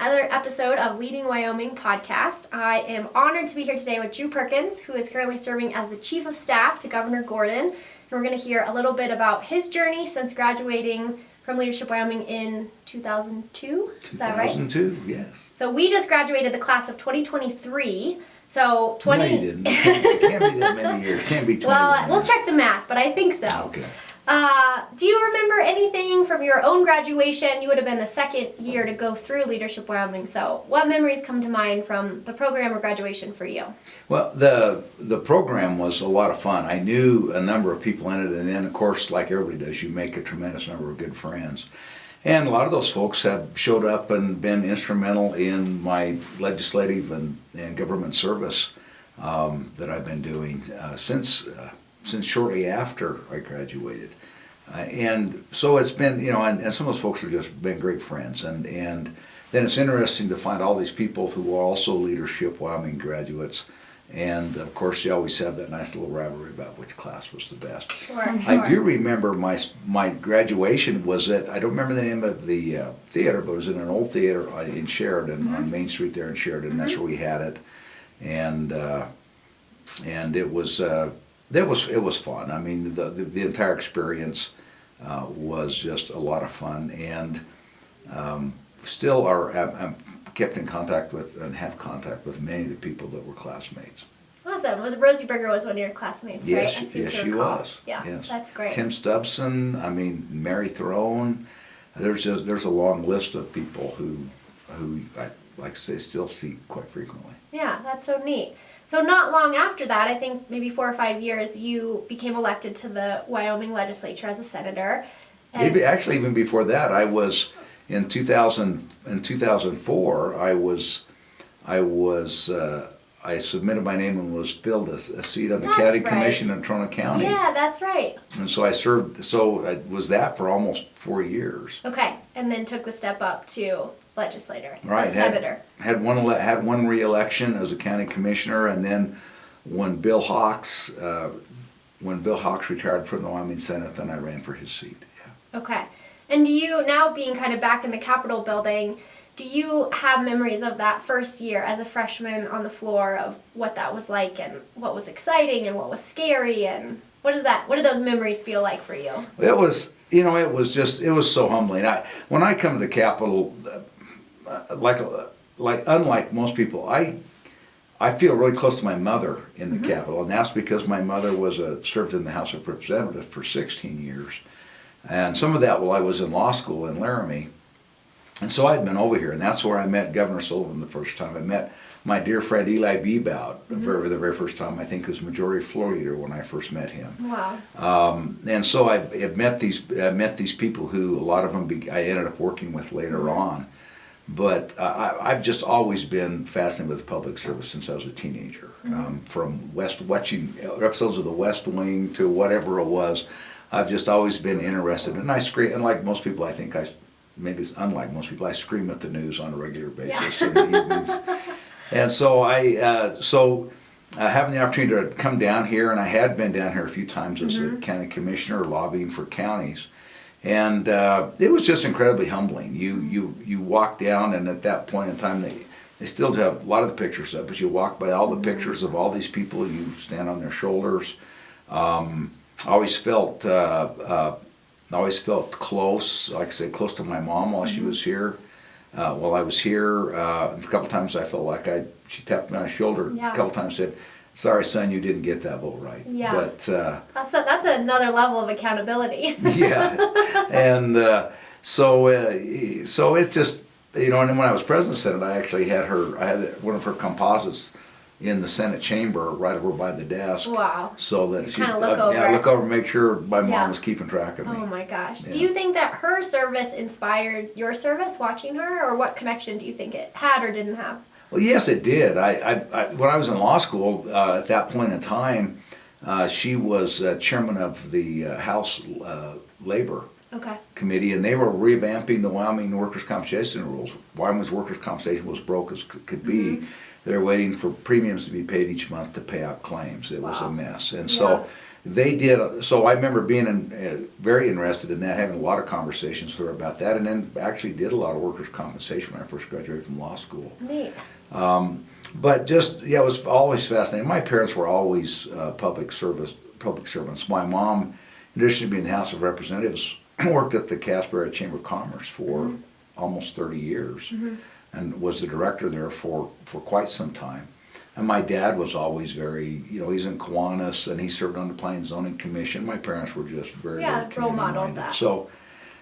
another episode of Leading Wyoming podcast. I am honored to be here today with Drew Perkins, who is currently serving as the Chief of Staff to Governor Gordon. And we're going to hear a little bit about his journey since graduating from Leadership Wyoming in 2002. Is that right? 2002, yes. So we just graduated the class of 2023. So 20... No, you didn't. It can't be that many years. It can't be 20. Well, we'll check the math, but I think so. Okay. Do you remember anything from your own graduation? You would have been the second year to go through Leadership Wyoming. So what memories come to mind from the program or graduation for you? Well, the program was a lot of fun. I knew a number of people in it, and then, of course, like everybody does, you make a tremendous number of good friends. And a lot of those folks have showed up and been instrumental in my legislative and government service that I've been doing since shortly after I graduated. And so it's been, and some of those folks have just been great friends. And then it's interesting to find all these people who are also Leadership Wyoming graduates. And of course, you always have that nice little rivalry about which class was the best. Sure. I do remember my graduation was at, I don't remember the name of the theater, but it was in an old theater in Sheridan, on Main Street there in Sheridan. That's where we had it. And it was fun. I mean, the entire experience was just a lot of fun, and still I'm kept in contact with and have contact with many of the people that were classmates. Awesome. Rosie Berger was one of your classmates, yes, right? Yes, she was. Yeah, yes. That's great. Tim Stubbson. I mean, Mary Throne. There's a long list of people who I like to say still see quite frequently. Yeah, that's so neat. So not long after that, I think maybe 4 or 5 years, you became elected to the Wyoming legislature as a senator. Actually, even before that, I was in 2004. I submitted my name and was filled a seat on the county commission in Trona County. Yeah, that's right. And so I served. So I was that for almost 4 years. Okay, and then took the step up to legislator, right, senator. Had one re-election as a county commissioner, and then when Bill Hawks retired from the Wyoming Senate, then I ran for his seat. Yeah. Okay, and do you, now being kind of back in the Capitol building, do you have memories of that first year as a freshman on the floor of what that was like, and what was exciting and what was scary, and what did those memories feel like for you? It was so humbling. When I come to the Capitol, unlike most people, I feel really close to my mother in the Capitol, and that's because my mother served in the House of Representatives for 16 years, and some of that while I was in law school in Laramie, and so I'd been over here, and that's where I met Governor Sullivan the first time. I met my dear friend Eli Bebout the very first time. I think he was Majority Floor Leader when I first met him. Wow. And so I've met these people who a lot of them I ended up working with later on. But I've just always been fascinated with public service since I was a teenager. From watching episodes of The West Wing to whatever it was, I've just always been interested. And I scream, and like most people, I think maybe it's unlike most people, I scream at the news on a regular basis in the evenings. And so having the opportunity to come down here, and I had been down here a few times as a county commissioner lobbying for counties. And it was just incredibly humbling. You walk down, and at that point in time, they still have a lot of the pictures up, but you walk by all the pictures of all these people. You stand on their shoulders. I always felt close, like I said, close to my mom while she was here. While I was here, a couple times I felt like she tapped me on the shoulder. Yeah. A couple times said, "Sorry, son, you didn't get that vote right." Yeah. But that's another level of accountability. Yeah, and so it's just, and then when I was president of the Senate, I actually had one of her composites in the Senate chamber right over by the desk. Wow. So that she look over. look over, make sure my mom was keeping track of me. Oh my gosh. Yeah. Do you think that her service inspired your service, watching her, or what connection do you think it had or didn't have? Well, yes, it did. When I was in law school, at that point in time, she was chairman of the House Labor Committee, and they were revamping the Wyoming workers' compensation rules. Wyoming's workers' compensation was broke as could be. They were waiting for premiums to be paid each month to pay out claims. It was a mess. And so they did. So I remember being very interested in that, having a lot of conversations with her about that, and then actually did a lot of workers' compensation when I first graduated from law school. Neat. But just, yeah, it was always fascinating. My parents were always public servants. My mom, in addition to being in the House of Representatives, worked at the Casper Chamber of Commerce for almost 30 years and was the director there for quite some time. And my dad was always very, he's in Kiwanis and he served on the Planning and Zoning Commission. My parents were just very, very role modeled that. So,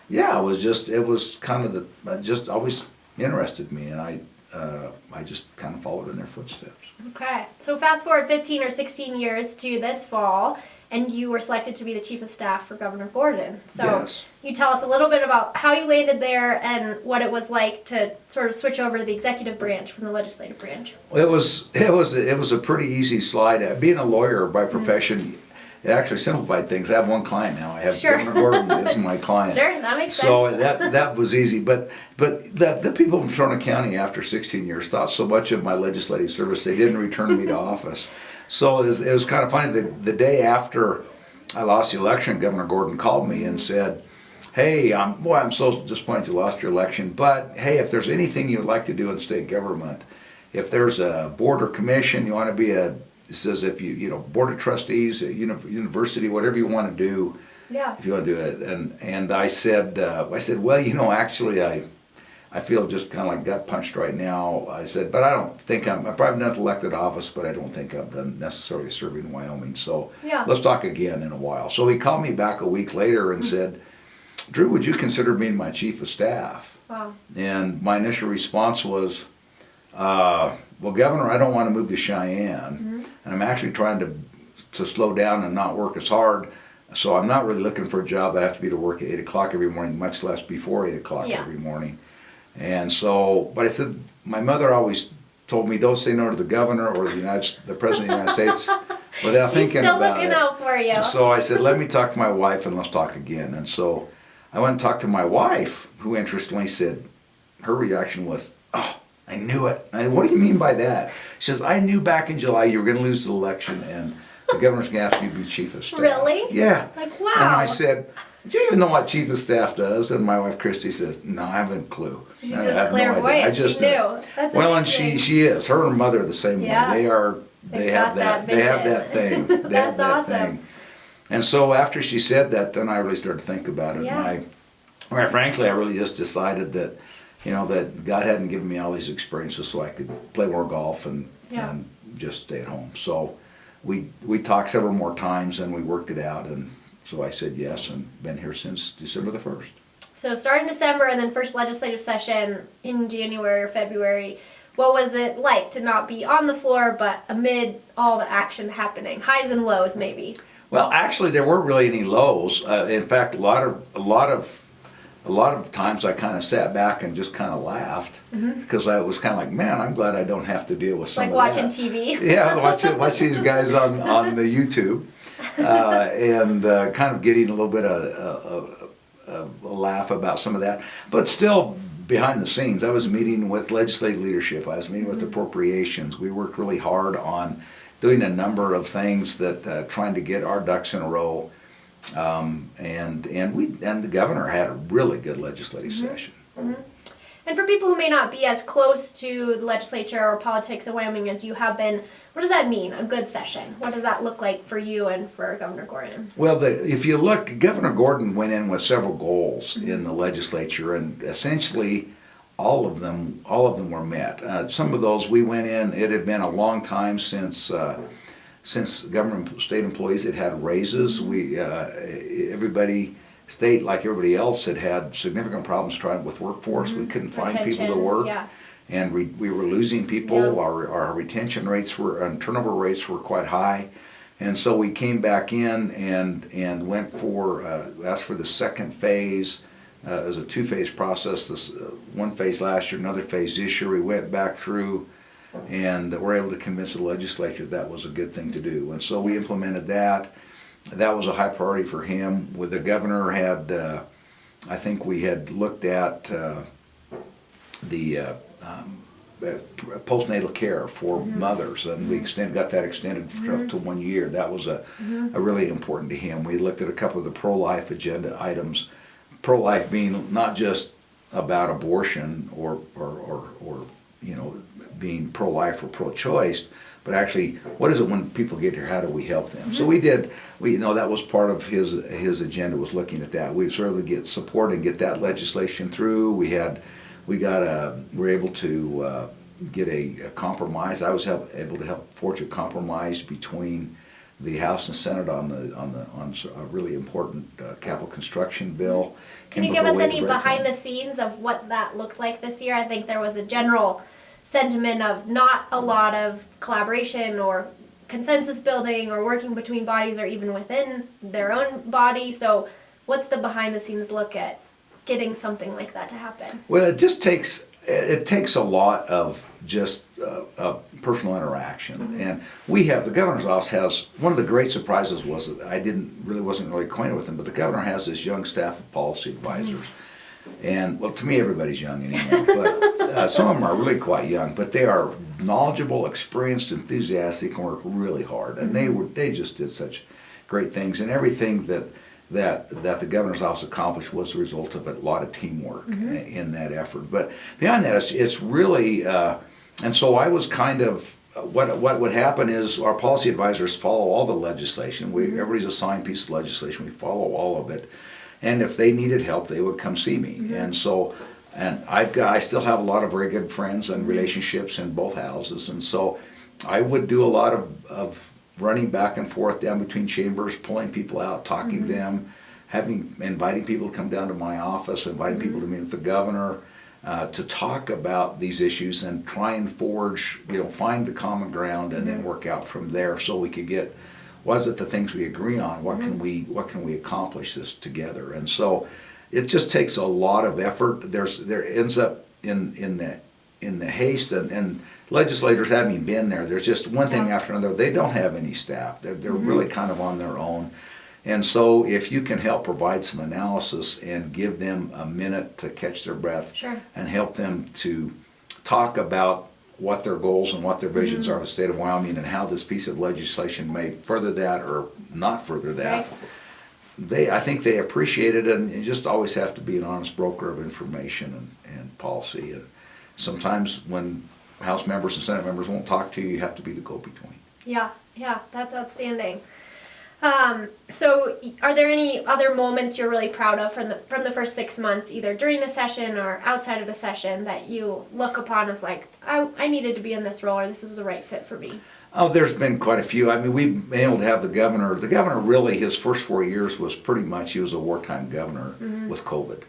yeah, it was kind of just always interested me, and I just kind of followed in their footsteps. Okay, so fast forward 15 or 16 years to this fall, and you were selected to be the Chief of Staff for Governor Gordon. So Yes. you tell us a little bit about how you landed there and what it was like to sort of switch over to the executive branch from the legislative branch. Well, it was a pretty easy slide. Being a lawyer by profession, it actually simplified things. I have one client now. I have Sure. Governor Gordon is my client. Sure, that makes So sense. that was easy. But the people in Toronto County after 16 years thought so much of my legislative service they didn't return me to office. So it was kind of funny. The day after I lost the election, Governor Gordon called me and said, "Hey, I'm so disappointed you lost your election, but hey, if there's anything you'd like to do in state government, if there's a board or commission you want to be it says if board of trustees, a university, whatever you want to do, Yeah. if you want to do it." And I said, well, actually I feel just kind of like gut punched right now. I said, but I don't think I'm probably not elected office, but I don't think I'm done necessarily serving in Wyoming. So Yeah. let's talk again in a while. So he called me back a week later and said, "Drew, would you consider being my chief of staff?" Wow. And my initial response was, well, Governor, I don't want to move to Cheyenne, and I'm actually trying to slow down and not work as hard. So I'm not really looking for a job that I have to be to work at 8 o'clock every morning, much less before 8 o'clock Yeah. every morning. And so, but I said, my mother always told me, don't say no to the governor or the president of the United States without She's thinking still about looking it. out for you. So I said, let me talk to my wife and let's talk again. And so I went and talked to my wife, who interestingly said, her reaction was, "Oh, I knew it." I said, "What do you mean by that?" She says, "I knew back in July you were going to lose the election and the governor's going to ask you to be chief of staff." Really? Yeah. Like, wow. And I said, "Do you even know what chief of staff does?" And my wife Christy says, "No, I haven't a clue." She's I just have no idea. clairvoyant. I just She knew. know. That's Well, and amazing. she is. Her and mother are the same Yeah. way. They They've have got that they have vision. that thing. They have That's that awesome. thing. And so after she said that, then I really started to think about it. Yeah. And frankly, I really just decided that, that God hadn't given me all these experiences so I could play more golf and just stay at home. So we talked several more times and we worked it out, and so I said yes and been here since December the 1st. So start in December and then first legislative session in January or February. What was it like to not be on the floor but amid all the action happening? Highs and lows maybe. Well, actually, there weren't really any lows. In fact, a lot of times I kind of sat back and just kind of laughed because I was kind of like, man, I'm glad I don't have to deal with some Like of that. watching TV. Yeah, watch these guys on the YouTube and kind of getting a little bit of a laugh about some of that. But still, behind the scenes, I was meeting with legislative leadership. I was meeting with appropriations. We worked really hard on doing a number of things that trying to get our ducks in a row. And the governor had a really good legislative session. And for people who may not be as close to the legislature or politics in Wyoming as you have been, what does that mean, a good session? What does that look like for you and for Governor Gordon? Well, if you look, Governor Gordon went in with several goals in the legislature, and essentially all of them were met. Some of those we went in. It had been a long time since government state employees had had raises. Everybody. State, like everybody else, had significant problems trying with workforce. We couldn't find people to work, and we were losing people. Yeah. Our retention rates and turnover rates were quite high, and so we came back in and went asked for the second phase. It was a two-phase process. This one phase last year, another phase this year. We went back through, and were able to convince the legislature that was a good thing to do, and so we implemented that. That was a high priority for him. With the governor I think we had looked at the postnatal care for mothers, and we got that extended for up to 1 year. That was a really important to him. We looked at a couple of the pro-life agenda items, pro-life being not just about abortion or being pro-life or pro-choice, but actually, what is it when people get here? How do we help them? So that was part of his agenda, was looking at that. We sort of get support and get that legislation through. We were able to get a compromise. I was able to help forge a compromise between the House and Senate on a really important capital construction bill. Can you give us any behind the scenes of what that looked like this year? I think there was a general sentiment of not a lot of collaboration or consensus building or working between bodies or even within their own body. So what's the behind the scenes look at getting something like that to happen? Well, it takes a lot of just personal interaction, and the governor's office has, one of the great surprises was that I wasn't really acquainted with him, but the governor has this young staff of policy advisors. And, well, to me, everybody's young anymore, but some of them are really quite young, but they are knowledgeable, experienced, enthusiastic, and work really hard. And they just did such great things. And everything that the governor's office accomplished was the result of a lot of teamwork in that effort. But beyond that, it's really, and so I was kind of, what would happen is our policy advisors follow all the legislation. Everybody's assigned a piece of legislation. We follow all of it. And if they needed help, they would come see me. And so, I still have a lot of very good friends and relationships in both houses. And so I would do a lot of running back and forth down between chambers, pulling people out, talking to them, inviting people to come down to my office, inviting people to meet with the governor, to talk about these issues and try and find the common ground and then work out from there, so we could get, was it the things we agree on? What can we accomplish this together? And so it just takes a lot of effort. There ends up in the haste, and legislators haven't even been there. There's just one thing after another. They don't have any staff. They're really kind of on their own. And so if you can help provide some analysis and give them a minute to catch their breath, and help them to talk about what their goals and what their visions are of the state of Wyoming and how this piece of legislation may further that or not further that, I think they appreciate it. And you just always have to be an honest broker of information and policy. And sometimes when House members and Senate members won't talk to you, you have to be the go-between. Yeah, that's outstanding. So are there any other moments you're really proud of from the first 6 months, either during the session or outside of the session, that you look upon as like, I needed to be in this role, or this was the right fit for me? Oh, there's been quite a few. I mean, we've been able to have the governor really, his first 4 years was pretty much, he was a wartime governor with COVID.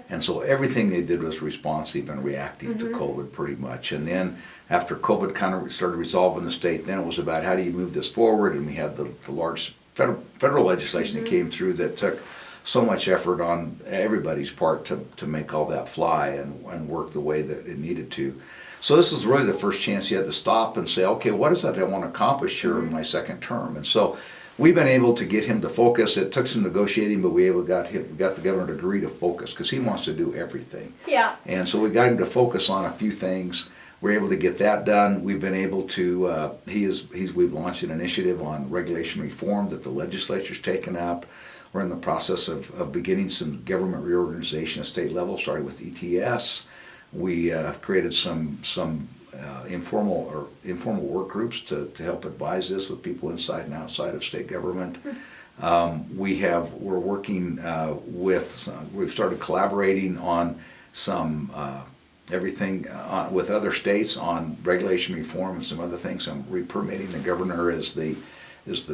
And so everything they did was responsive and reactive to COVID pretty much. And then after COVID kind of started resolving the state, then it was about how do you move this forward, and we had the large federal legislation that came through that took so much effort on everybody's part to make all that fly and work the way that it needed to. So this is really the first chance he had to stop and say, okay, what is that I want to accomplish here in my second term? And so we've been able to get him to focus. It took some negotiating, but we got the governor to agree to focus, because he wants to do everything. And so we got him to focus on a few things. We're able to get that done. We've been able to, we've launched an initiative on regulation reform that the legislature's taken up. We're in the process of beginning some government reorganization at state level, starting with ETS. We have created some informal work groups to help advise this with people inside and outside of state government. We're working we've started collaborating on some everything with other states on regulation reform and some other things. Re-permitting. The governor is the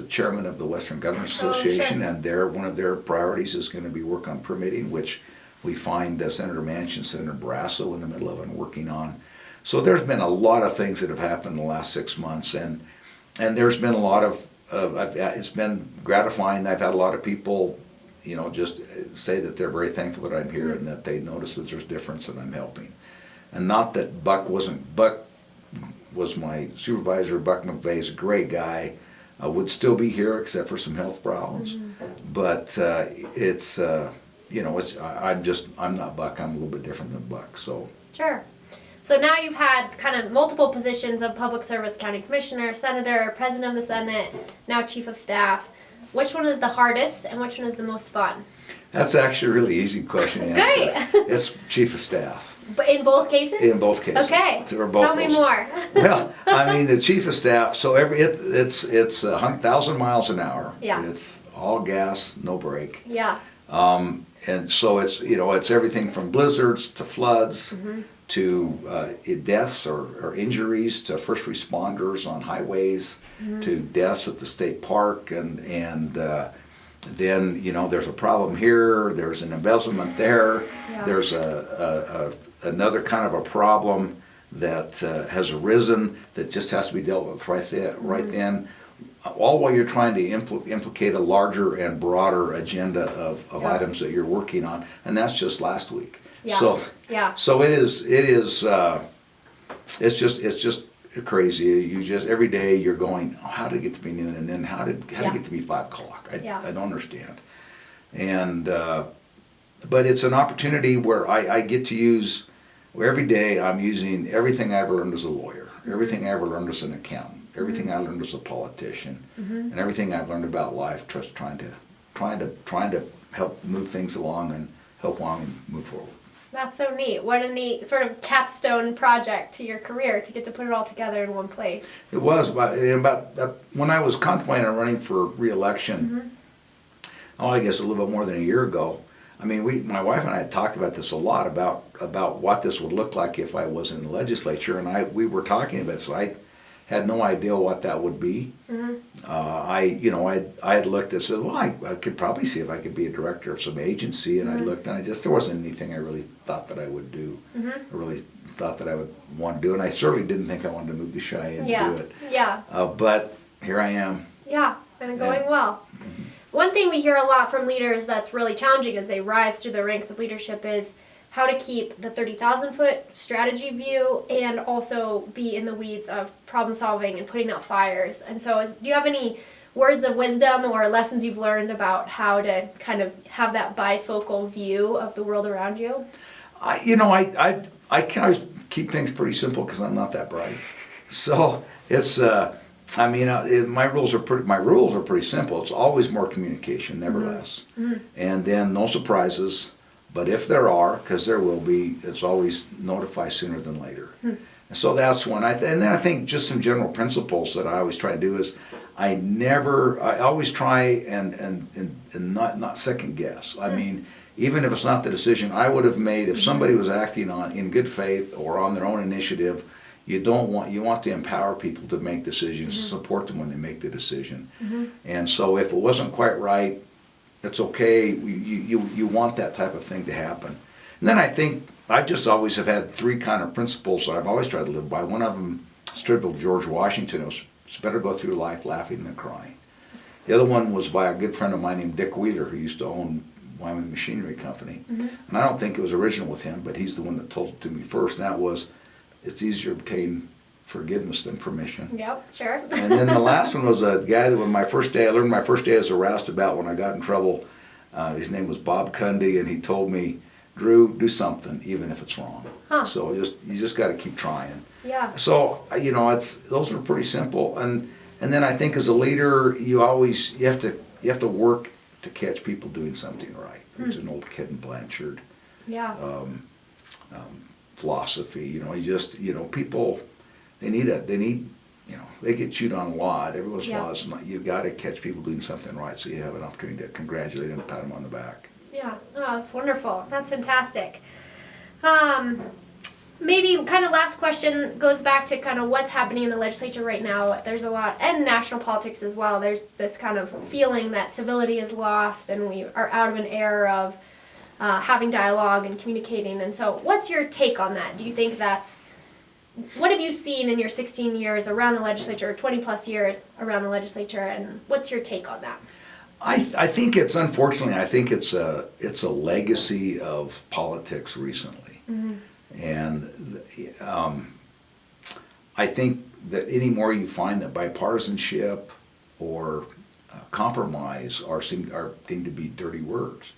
chairman of the Western Governors Association, and one of their priorities is going to be work on permitting, which we find Senator Manchin and Senator Barrasso in the middle of and working on. So there's been a lot of things that have happened in the last 6 months, and there's been a lot of it's been gratifying. I've had a lot of people, just say that they're very thankful that I'm here and that they notice that there's difference and I'm helping. And not that Buck was my supervisor. Buck McVeigh's a great guy. Would still be here except for some health problems. But I'm not Buck. I'm a little bit different than Buck. So. Sure. So now you've had kind of multiple positions of public service, county commissioner, senator, president of the Senate, now chief of staff. Which one is the hardest and which one is the most fun? That's actually a really easy question to answer. Great. It's chief of staff. But in both cases? In both cases. Okay. We're both Tell me those. more. Well, I mean, the chief of staff, so it's 1,000 miles an hour. Yeah. It's all gas, no brake. Yeah. And so it's, it's everything from blizzards to floods to deaths or injuries to first responders on highways to deaths at the state park and then, there's a problem here, there's an embezzlement there, there's another kind of a problem that has arisen that just has to be dealt with right then, all while you're trying to implicate a larger and broader agenda of items that you're working on, and that's just last week. Yeah. So it's just crazy. You just every day you're going, oh, how did it get to be noon, and then how did it get to be 5 o'clock? I don't understand. And but it's an opportunity where I get to use. Where every day I'm using everything I ever learned as a lawyer, everything I ever learned as an accountant, everything I learned as a politician, and everything I've learned about life, just trying to help move things along and help Wyoming move forward. That's so neat. What a neat sort of capstone project to your career to get to put it all together in one place. It was about when I was contemplating on running for re-election. I guess a little bit more than a year ago. I mean, my wife and I had talked about this a lot about what this would look like if I was in the legislature, and we were talking about it. So I had no idea what that would be. I had looked and said, well, I could probably see if I could be a director of some agency, and I looked and there wasn't anything I really thought that I would do. I really thought that I would want to do, and I certainly didn't think I wanted to move to Cheyenne to do it. Yeah. But here I am. Yeah, and going well. One thing we hear a lot from leaders that's really challenging as they rise through the ranks of leadership is how to keep the 30,000-foot strategy view and also be in the weeds of problem solving and putting out fires. And so do you have any words of wisdom or lessons you've learned about how to kind of have that bifocal view of the world around you? I can always keep things pretty simple because I'm not that bright. So it's my rules are pretty simple. It's always more communication, never less. And then no surprises. But if there are, because there will be, it's always notify sooner than later. And so that's one. And then I think just some general principles that I always try to do is I always try and not second guess. I mean, even if it's not the decision I would have made, if somebody was acting in good faith or on their own initiative, you want to empower people to make decisions, support them when they make the decision. And so if it wasn't quite right, it's okay. You want that type of thing to happen. And then I think I just always have had 3 kind of principles that I've always tried to live by. One of them is attributable to George Washington. It was, it's better go through life laughing than crying. The other one was by a good friend of mine named Dick Wheeler, who used to own Wyoming Machinery Company. And I don't think it was original with him, but he's the one that told it to me first. And that was, it's easier to obtain forgiveness than permission. Yep, sure. And then the last one was a guy that I learned my first day as a roustabout when I got in trouble. His name was Bob Cundy, and he told me, Drew, do something, even if it's wrong. So you just got to keep trying. Yeah. So those are pretty simple, and then I think as a leader, you have to work to catch people doing something right. It's an old Kid and Blanchard philosophy. People. They get chewed on a lot. Every once in a while, you've got to catch people doing something right, so you have an opportunity to congratulate them and pat them on the back. Yeah, oh, that's wonderful. That's fantastic. Maybe kind of last question goes back to kind of what's happening in the legislature right now. There's a lot, and national politics as well. There's this kind of feeling that civility is lost, and we are out of an era of having dialogue and communicating. And so, what's your take on that? Do you think what have you seen in your 16 years around the legislature, 20 plus years around the legislature, and what's your take on that? I think it's a legacy of politics recently, and I think that anymore you find that bipartisanship or compromise are deemed to be dirty words.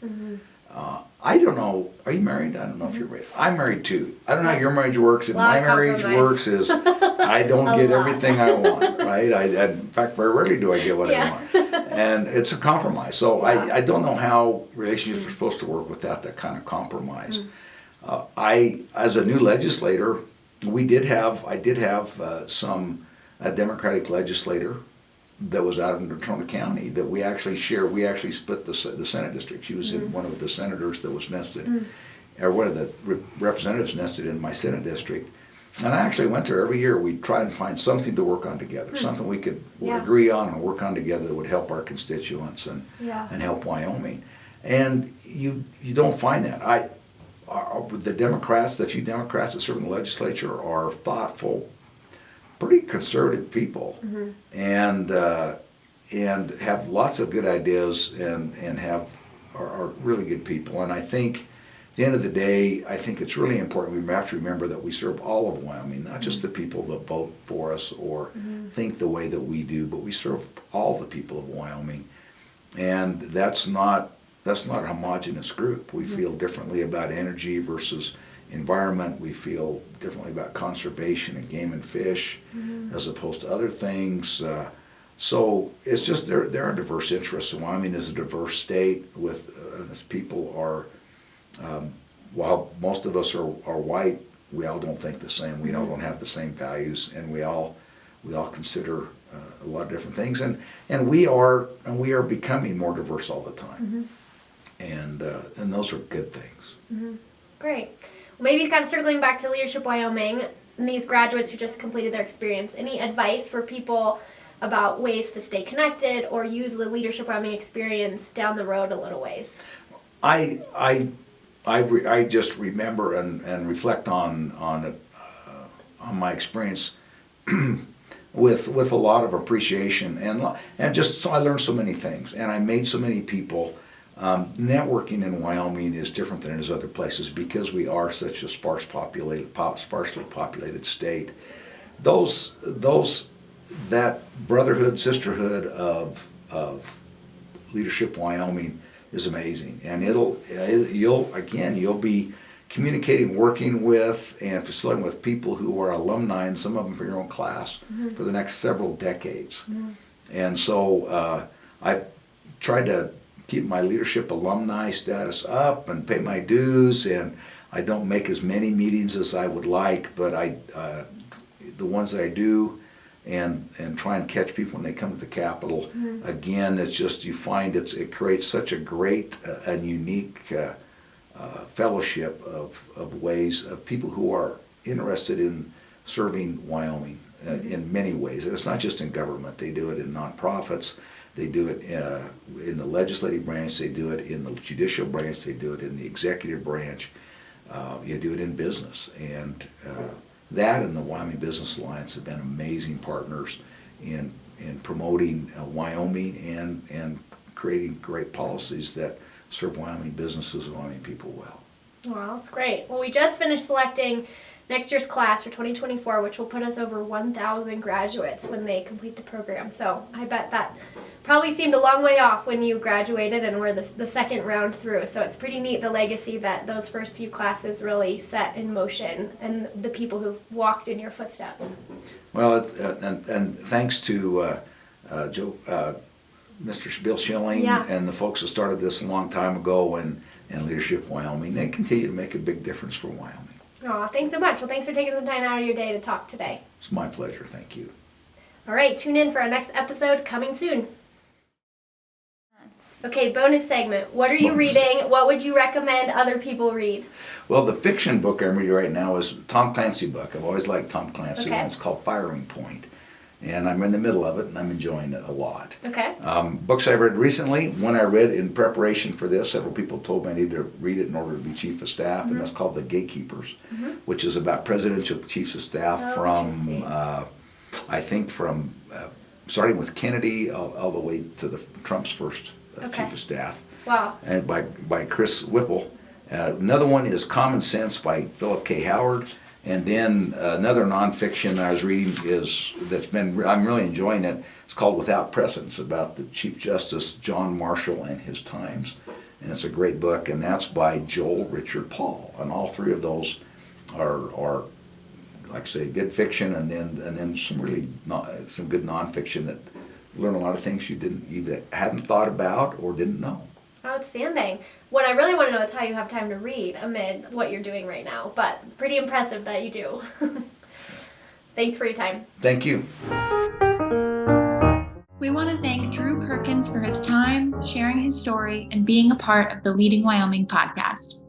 I don't know, are you married? I don't know if you're married. I'm married too. I don't know how your marriage works. And Lot my of marriage compromise. works is I don't get lot. everything I want, right? In fact, very rarely do I get what I want. And it's a compromise. So I don't know how relationships are supposed to work without that kind of compromise. As a new legislator, I did have a Democratic legislator that was out in Natrona County that we actually split the Senate district. She was in one of the senators that was nested, or one of the representatives nested in my Senate district. And I actually went there every year. We'd try and find something to work on together, something we could agree on and work on together that would help our constituents and help Wyoming. And you don't find that. The few Democrats that serve in the legislature are thoughtful, pretty conservative people, and have lots of good ideas and are really good people. And I think at the end of the day, I think it's really important. We have to remember that we serve all of Wyoming, not just the people that vote for us or think the way that we do, but we serve all the people of Wyoming. And that's not a homogeneous group. We feel differently about energy versus environment. We feel differently about conservation and game and fish as opposed to other things. So it's just there are diverse interests. Wyoming is a diverse state with its people are, while most of us are white, we all don't think the same. We all don't have the same values, and we all consider a lot of different things. And we are becoming more diverse all the time. And those are good things. Great. Well, maybe kind of circling back to Leadership Wyoming, and these graduates who just completed their experience, any advice for people about ways to stay connected or use the Leadership Wyoming experience down the road a little ways? I just remember and reflect on my experience with a lot of appreciation and just so I learned so many things and I made so many people. Networking in Wyoming is different than it is other places because we are such a sparsely populated state. That brotherhood, sisterhood of Leadership Wyoming is amazing, and you'll be communicating, working with, and facilitating with people who are alumni, and some of them from your own class, for the next several decades. And so I've tried to keep my leadership alumni status up and pay my dues, and I don't make as many meetings as I would like, but the ones that I do and try and catch people when they come to the Capitol. Again, it's just, you find it creates such a great and unique fellowship of ways of people who are interested in serving Wyoming in many ways. And it's not just in government. They do it in nonprofits. They do it in the legislative branch. They do it in the judicial branch. They do it in the executive branch. You do it in business. And that and the Wyoming Business Alliance have been amazing partners in promoting Wyoming and creating great policies that serve Wyoming businesses and Wyoming people well. Well, that's great. Well, we just finished selecting next year's class for 2024, which will put us over 1,000 graduates when they complete the program. So I bet that probably seemed a long way off when you graduated and we're the second round through. So it's pretty neat, the legacy that those first few classes really set in motion and the people who've walked in your footsteps. Well, and thanks to Mr. Bill Schilling and the folks that started this a long time ago and Leadership Wyoming, they continue to make a big difference for Wyoming. Oh, thanks so much. Well, thanks for taking some time out of your day to talk today. It's my pleasure. Thank you. All right, tune in for our next episode coming soon. Okay, bonus segment. What are you reading? What would you recommend other people read? Well, the fiction book I'm reading right now is a Tom Clancy book. I've always liked Tom Clancy, and it's called Firing Point. And I'm in the middle of it, and I'm enjoying it a lot. Okay. Books I've read recently, one I read in preparation for this, several people told me I need to read it in order to be Chief of Staff, and that's called The Gatekeepers, which is about presidential chiefs of staff from, I think from, starting with Kennedy all the way to Trump's first Chief of Staff. Wow. And by Chris Whipple. Another one is Common Sense by Philip K. Howard. And then another nonfiction that I was reading I'm really enjoying it. It's called Without Precedence, about the Chief Justice John Marshall and his times. and it's a great book, and that's by Joel Richard Paul. And all three of those are like I say, good fiction, and then some really some good nonfiction that learn a lot of things you hadn't thought about or didn't know. Outstanding. What I really want to know is how you have time to read amid what you're doing right now, but pretty impressive that you do. Thanks for your time. Thank you. We want to thank Drew Perkins for his time, sharing his story, and being a part of the Leading Wyoming podcast.